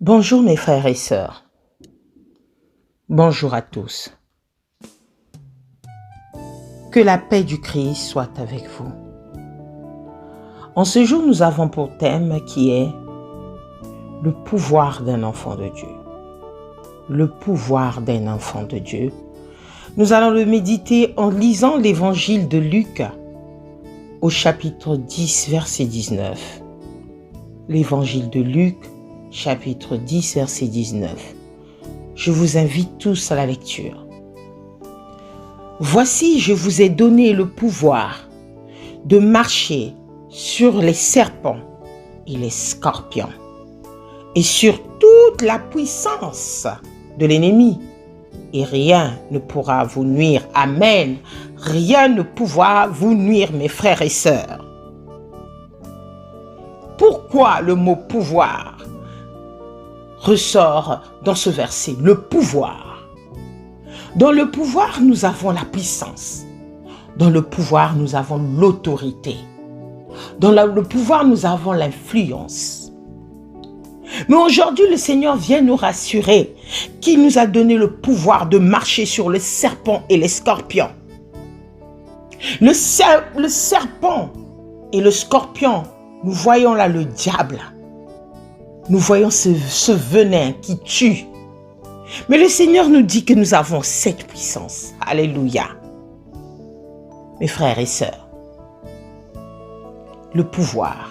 Bonjour mes frères et sœurs. Bonjour à tous. Que la paix du Christ soit avec vous. En ce jour, nous avons pour thème qui est le pouvoir d'un enfant de Dieu. Le pouvoir d'un enfant de Dieu. Nous allons le méditer en lisant l'évangile de Luc au chapitre 10, verset 19. L'évangile de Luc, chapitre 10, verset 19. Je vous invite tous à la lecture. Voici, je vous ai donné le pouvoir de marcher sur les serpents et les scorpions et sur toute la puissance de l'ennemi. Et rien ne pourra vous nuire. Amen. Rien ne pourra vous nuire, mes frères et sœurs. Pourquoi le mot pouvoir ressort dans ce verset? Le pouvoir. Dans le pouvoir, nous avons la puissance. Dans le pouvoir, nous avons l'autorité. Dans le pouvoir, nous avons l'influence. Mais aujourd'hui, le Seigneur vient nous rassurer qu'il nous a donné le pouvoir de marcher sur les serpents et les scorpions. Le serpent et le scorpion, nous voyons là le diable. Nous voyons ce venin qui tue. Mais le Seigneur nous dit que nous avons cette puissance. Alléluia. Mes frères et sœurs, le pouvoir.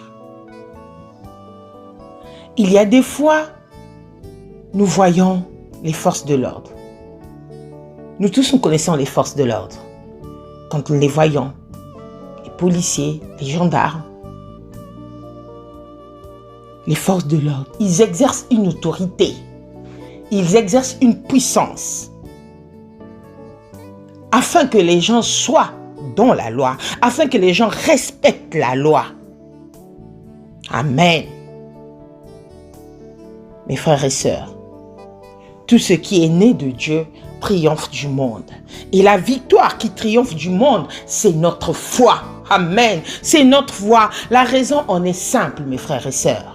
Il y a des fois, nous voyons les forces de l'ordre. Nous tous, nous connaissons les forces de l'ordre. Quand nous les voyons, les policiers, les gendarmes, les forces de l'ordre, ils exercent une autorité. Ils exercent une puissance. Afin que les gens soient dans la loi. Afin que les gens respectent la loi. Amen. Mes frères et sœurs, tout ce qui est né de Dieu triomphe du monde. Et la victoire qui triomphe du monde, c'est notre foi. Amen. C'est notre foi. La raison en est simple, mes frères et sœurs.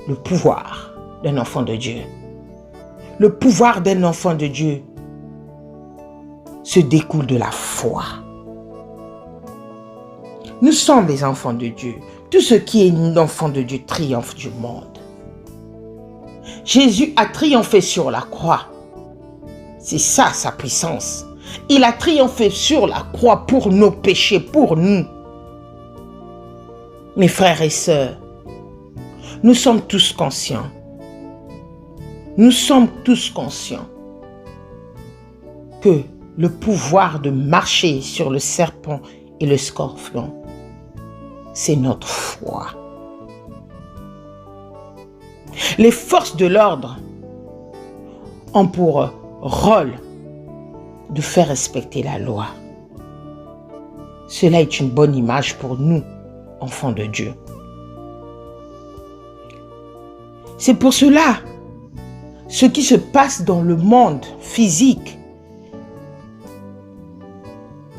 Le pouvoir d'un enfant de Dieu. Le pouvoir d'un enfant de Dieu se découle de la foi. Nous sommes des enfants de Dieu. Tout ce qui est enfant de Dieu triomphe du monde. Jésus a triomphé sur la croix. C'est ça sa puissance. Il a triomphé sur la croix pour nos péchés, pour nous. Mes frères et sœurs, nous sommes tous conscients. Nous sommes tous conscients que le pouvoir de marcher sur le serpent et le scorpion, c'est notre foi. Les forces de l'ordre ont pour rôle de faire respecter la loi. Cela est une bonne image pour nous, enfants de Dieu. C'est pour cela, ce qui se passe dans le monde physique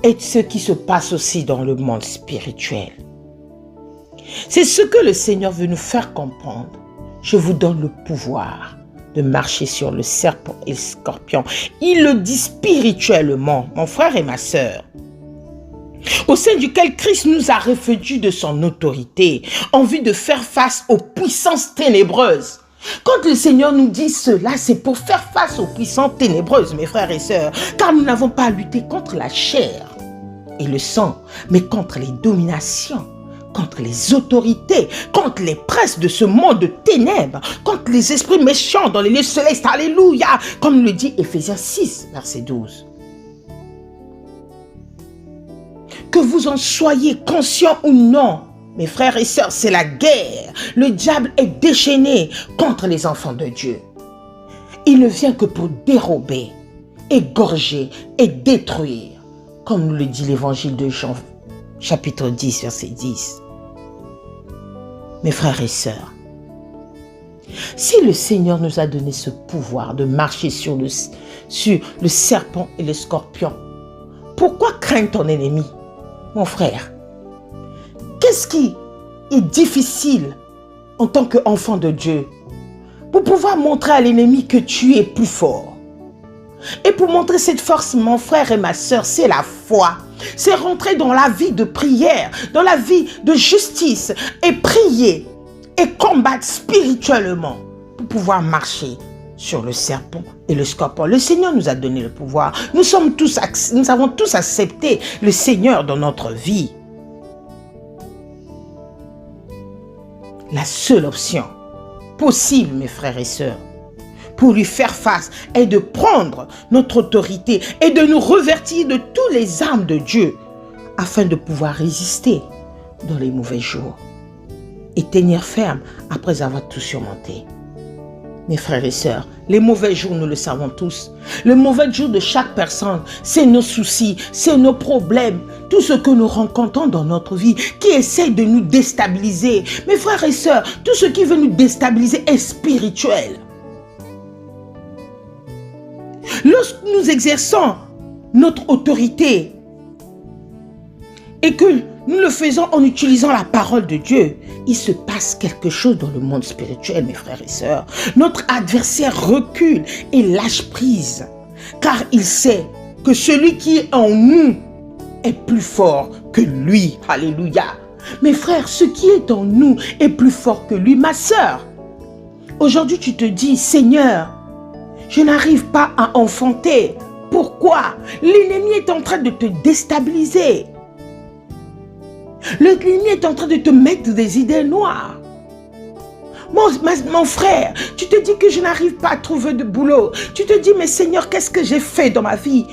et ce qui se passe aussi dans le monde spirituel. C'est ce que le Seigneur veut nous faire comprendre. Je vous donne le pouvoir de marcher sur le serpent et le scorpion. Il le dit spirituellement, mon frère et ma sœur. Au sein duquel Christ nous a revêtus de son autorité en vue de faire face aux puissances ténébreuses. Quand le Seigneur nous dit cela, c'est pour faire face aux puissances ténébreuses, mes frères et sœurs, car nous n'avons pas à lutter contre la chair et le sang, mais contre les dominations, contre les autorités, contre les princes de ce monde de ténèbres, contre les esprits méchants dans les lieux célestes. Alléluia, comme le dit Éphésiens 6, verset 12. Que vous en soyez conscients ou non, mes frères et sœurs, c'est la guerre. Le diable est déchaîné contre les enfants de Dieu. Il ne vient que pour dérober, égorger et détruire, comme nous le dit l'évangile de Jean, chapitre 10, verset 10. Mes frères et sœurs, si le Seigneur nous a donné ce pouvoir de marcher sur le serpent et le scorpion, pourquoi craindre ton ennemi, mon frère? Qu'est-ce qui est difficile en tant qu'enfant de Dieu? pour pouvoir montrer à l'ennemi que tu es plus fort. Et pour montrer cette force, mon frère et ma soeur, c'est la foi. C'est rentrer dans la vie de prière, dans la vie de justice et prier et combattre spirituellement pour pouvoir marcher sur le serpent et le scorpion. Le Seigneur nous a donné le pouvoir. Nous avons tous accepté le Seigneur dans notre vie. La seule option possible, mes frères et sœurs, pour lui faire face est de prendre notre autorité et de nous revêtir de tous les armes de Dieu afin de pouvoir résister dans les mauvais jours et tenir ferme après avoir tout surmonté. Mes frères et sœurs, les mauvais jours, nous le savons tous. Le mauvais jour de chaque personne, c'est nos soucis, c'est nos problèmes, tout ce que nous rencontrons dans notre vie qui essaie de nous déstabiliser. Mes frères et sœurs, tout ce qui veut nous déstabiliser est spirituel. Lorsque nous exerçons notre autorité et que nous le faisons en utilisant la parole de Dieu, il se passe quelque chose dans le monde spirituel, mes frères et sœurs. Notre adversaire recule et lâche prise, car il sait que celui qui est en nous est plus fort que lui. Alléluia. Mes frères, ce qui est en nous est plus fort que lui. Ma sœur, aujourd'hui tu te dis, Seigneur, je n'arrive pas à enfanter. Pourquoi? L'ennemi est en train de te déstabiliser. L'ennemi est en train de te mettre des idées noires. Mon frère, tu te dis que je n'arrive pas à trouver de boulot. Tu te dis, mais Seigneur, qu'est-ce que j'ai fait dans ma vie?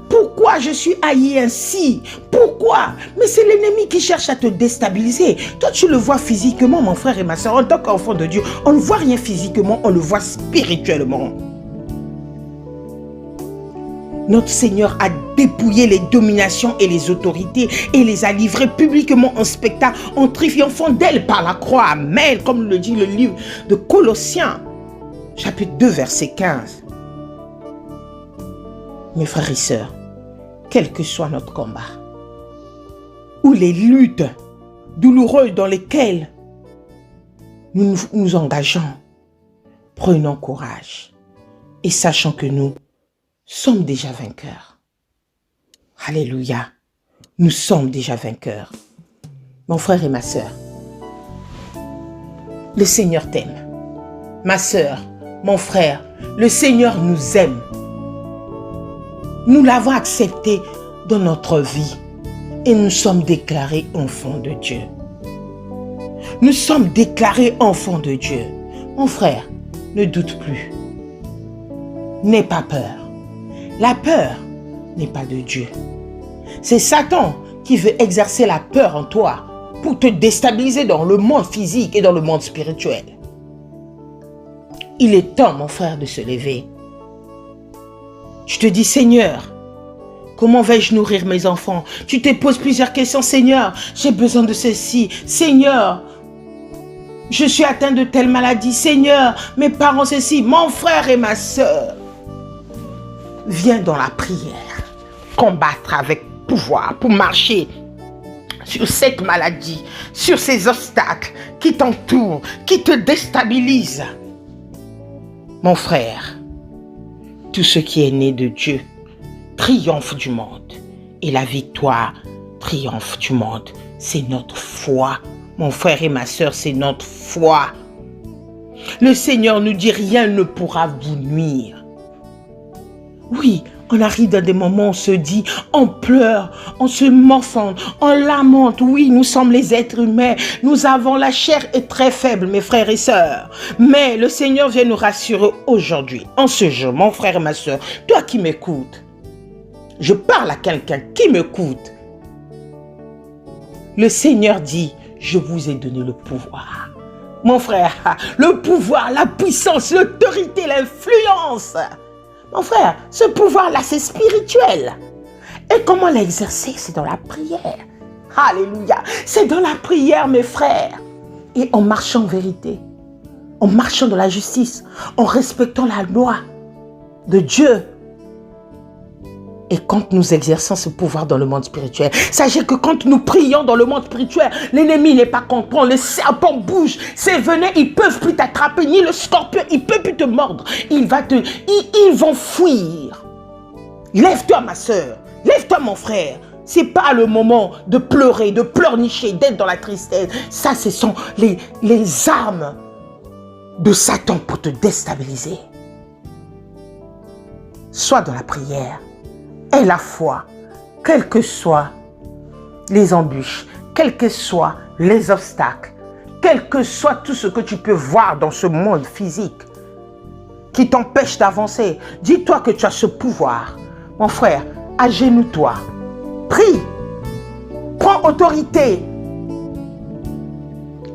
Pourquoi je suis haï ainsi? Pourquoi? Mais c'est l'ennemi qui cherche à te déstabiliser. Toi, tu le vois physiquement, mon frère et ma soeur. En tant qu'enfant de Dieu, on ne voit rien physiquement, on le voit spirituellement. Notre Seigneur a dépouillé les dominations et les autorités et les a livrées publiquement en spectacle, en triomphant d'elles par la croix. Amen, comme le dit le livre de Colossiens, chapitre 2, verset 15. Mes frères et sœurs, quel que soit notre combat, ou les luttes douloureuses dans lesquelles nous nous engageons, prenons courage et sachant que nous sommes déjà vainqueurs. Alléluia. Nous sommes déjà vainqueurs. Mon frère et ma sœur, le Seigneur t'aime. Ma sœur, mon frère, le Seigneur nous aime. Nous l'avons accepté dans notre vie et nous sommes déclarés enfants de Dieu. Nous sommes déclarés enfants de Dieu. Mon frère, ne doute plus. N'aie pas peur. La peur n'est pas de Dieu. C'est Satan qui veut exercer la peur en toi pour te déstabiliser dans le monde physique et dans le monde spirituel. Il est temps, mon frère, de se lever. Tu te dis, Seigneur, comment vais-je nourrir mes enfants? Tu te poses plusieurs questions. Seigneur, j'ai besoin de ceci. Seigneur, je suis atteint de telle maladie. Seigneur, mes parents ceci. Mon frère et ma soeur, viens dans la prière, combattre avec pouvoir pour marcher sur cette maladie, sur ces obstacles qui t'entourent, qui te déstabilisent. Mon frère, tout ce qui est né de Dieu triomphe du monde et la victoire triomphe du monde. C'est notre foi. Mon frère et ma soeur, c'est notre foi. Le Seigneur nous dit, rien ne pourra vous nuire. Oui, on arrive dans des moments où on se dit, on pleure, on se morfonde, on lamente. Oui, nous sommes les êtres humains. Nous avons la chair est très faible, mes frères et sœurs. Mais le Seigneur vient nous rassurer aujourd'hui, en ce jour, mon frère et ma sœur, toi qui m'écoutes. Je parle à quelqu'un qui m'écoute. Le Seigneur dit, je vous ai donné le pouvoir. Mon frère, le pouvoir, la puissance, l'autorité, l'influence. Mon frère, ce pouvoir-là, c'est spirituel. Et comment l'exercer? C'est dans la prière. Alléluia. C'est dans la prière, mes frères. Et en marchant en vérité, en marchant dans la justice, en respectant la loi de Dieu. Et quand nous exerçons ce pouvoir dans le monde spirituel, sachez que quand nous prions dans le monde spirituel, l'ennemi n'est pas content, les serpents bougent, ces venins, ils ne peuvent plus t'attraper, ni le scorpion, il ne peut plus te mordre. Ils vont fuir. Lève-toi ma soeur, lève-toi mon frère. Ce n'est pas le moment de pleurer, de pleurnicher, d'être dans la tristesse. Ça, ce sont les armes de Satan pour te déstabiliser. Sois dans la prière. Et la foi, quelles que soient les embûches, quels que soient les obstacles, quel que soit tout ce que tu peux voir dans ce monde physique qui t'empêche d'avancer, dis-toi que tu as ce pouvoir. Mon frère, agenouille-toi, prie, prends autorité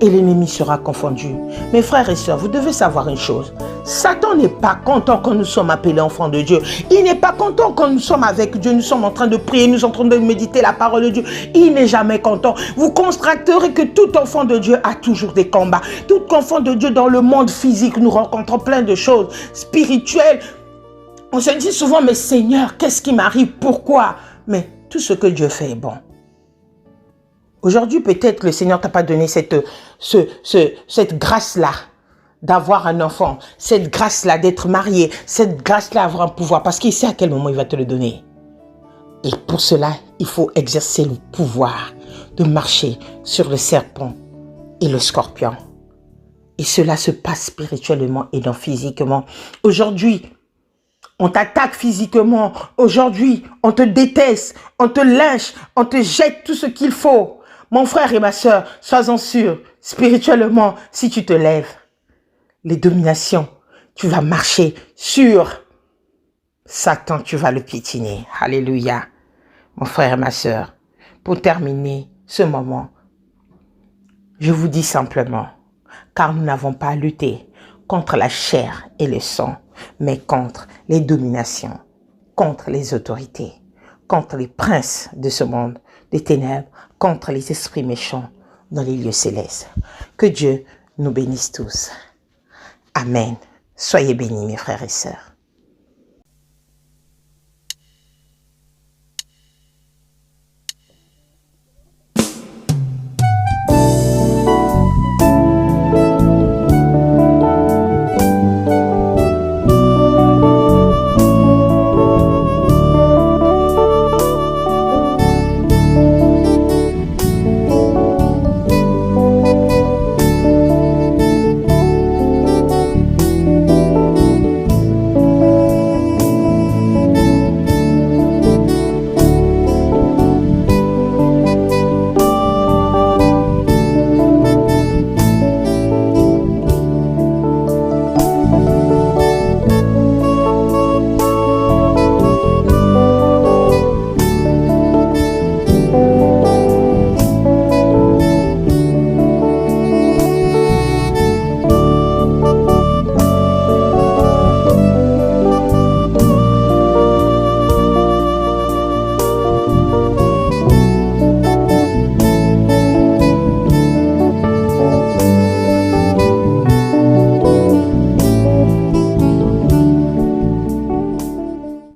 et l'ennemi sera confondu. Mes frères et sœurs, vous devez savoir une chose. Satan n'est pas content quand nous sommes appelés enfants de Dieu. Il n'est pas content quand nous sommes avec Dieu, nous sommes en train de prier, nous sommes en train de méditer la parole de Dieu. Il n'est jamais content. Vous constaterez que tout enfant de Dieu a toujours des combats. Tout enfant de Dieu dans le monde physique, nous rencontrons plein de choses spirituelles. On se dit souvent, mais Seigneur, qu'est-ce qui m'arrive? Pourquoi? Mais tout ce que Dieu fait est bon. Aujourd'hui, peut-être le Seigneur t'a pas donné cette grâce-là d'avoir un enfant, cette grâce-là d'être marié, cette grâce-là d'avoir un pouvoir, parce qu'il sait à quel moment il va te le donner. Et pour cela, il faut exercer le pouvoir de marcher sur le serpent et le scorpion. Et cela se passe spirituellement et non physiquement. Aujourd'hui, on t'attaque physiquement. Aujourd'hui, on te déteste, on te lynche, on te jette tout ce qu'il faut. Mon frère et ma soeur, sois-en sûr, spirituellement, si tu te lèves, les dominations, tu vas marcher sur Satan, tu vas le piétiner. Alléluia. Mon frère et ma soeur, pour terminer ce moment, je vous dis simplement, car nous n'avons pas à lutter contre la chair et le sang, mais contre les dominations, contre les autorités, contre les princes de ce monde, des ténèbres, contre les esprits méchants dans les lieux célestes. Que Dieu nous bénisse tous. Amen. Soyez bénis, mes frères et sœurs.